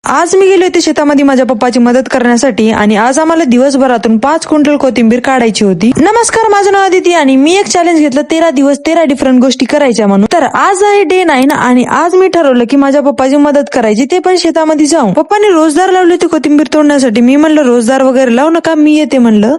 आज मी गेले होते शेतामध्ये माझ्या पप्पाची मदत करण्यासाठी आणि आज आम्हाला दिवसभरातून 5 क्विंटल कोथिंबीर काढायची होती. नमस्कार, माझं नाव आदिती आणि मी एक चॅलेंज घेतलं 13 दिवस 13 डिफरंट गोष्टी करायच्या म्हणून. तर आज आहे डे 9 आणि आज मी ठरवलं की माझ्या पप्पाची मदत करायची, ते पण शेतामध्ये जाऊन. पप्पाने रोजदार लावले होते कोथिंबीर तोडण्यासाठी. मी म्हणलं रोजदार वगैरे लावू नका, मी येते म्हणलं.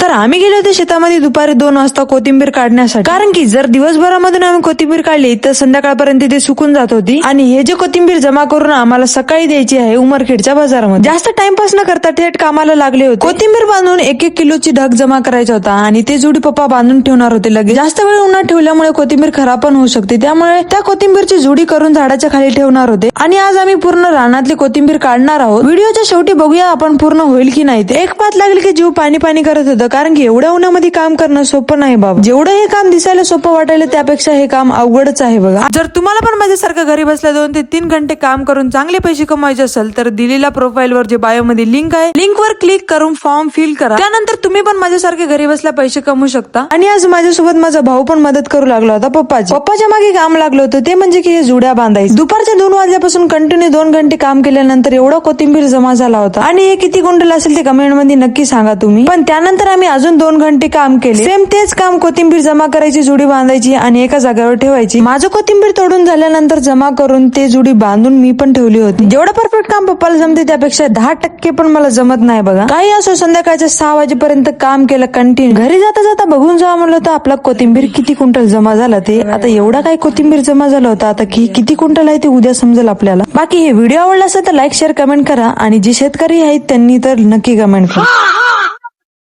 तर आम्ही गेले होते शेतामध्ये दुपारी 2 वाजता कोथिंबीर काढण्यासाठी, कारण की जर दिवसभरामधून आम्ही कोथिंबीर काढली तर संध्याकाळपर्यंत ते सुकून जात होती आणि हे जे कोथिंबीर जमा करून आम्हाला सकाळी द्यायची आहे उमरखेडच्या बाजारामध्ये. जास्त टाइमपास न करता थेट कामाला लागले होते. कोथिंबीर बांधून 1-1 किलोची ढग जमा करायचा होता आणि ते जुडी पप्पा बांधून ठेवणार होते. लगेच जास्त वेळ उन्हात ठेवल्यामुळे कोथिंबीर खराब पण होऊ शकते, त्यामुळे त्या कोथिंबीरची जुडी करून झाडाच्या खाली ठेवणार होते. आणि आज आम्ही पूर्ण रानातली कोथिंबीर काढणार आहोत. व्हिडिओच्या शेवटी बघूया आपण पूर्ण होईल की नाही ते. एक पात लागली की जीव पाणी पाणी करत होतं, कारण की एवढ्या उन्हामध्ये काम करणं सोपं नाही बाबा. जेवढं हे काम दिसायला सोपं वाटायला त्यापेक्षा हे काम अवघडच आहे बघा. जर तुम्हाला पण माझ्यासारखं घरी बसल्या 2 ते 3 घंटे काम करून चांगले पैसे कमवायचे असेल तर दिलेल्या प्रोफाईल वर जे बायो मध्ये लिंक आहे, लिंक वर क्लिक करून फॉर्म फिल करा. त्यानंतर तुम्ही पण माझ्यासारखे घरी बसल्या पैसे कमवू शकता. आणि आज माझ्यासोबत माझा भाऊ पण मदत करू लागला होता. पप्पाच्या मागे काम लागलं होतं, ते म्हणजे की हे जुड्या बांधायचे. दुपारच्या 2 वाजल्यापासून कंटिन्यू 2 घंटे काम केल्यानंतर एवढा कोथिंबीर जमा झाला होता. आणि हे किती गुंडल असेल ते कमेंट मध्ये नक्की सांगा तुम्ही. पण त्यानंतर आम्ही अजून 2 घंटे काम केले. सेम तेच काम, कोथिंबीर जमा करायची, जुडी बांधायची आणि एका जागेवर ठेवायची. माझं कोथिंबीर तोडून झाल्यानंतर जमा करून ते जुडी बांधून मी पण ठेवली होती. जेवढं परफेक्ट काम पप्पाला जमते त्यापेक्षा 10% पण मला जमत नाही बघा. काही असो, संध्याकाळच्या 6 वाजेपर्यंत काम केलं कंटिन्यू. घरी जाता जाता बघून जावं म्हणलं होतं आपला कोथिंबीर किती क्विंटल जमा झाला ते. आता एवढा काही कोथिंबीर जमा झाला होता, आता किती क्विंटल आहे ते उद्या समजेल आपल्याला. बाकी हे व्हिडिओ आवडला असेल तर लाईक शेअर कमेंट करा आणि जे शेतकरी आहेत त्यांनी तर नक्की कमेंट करा.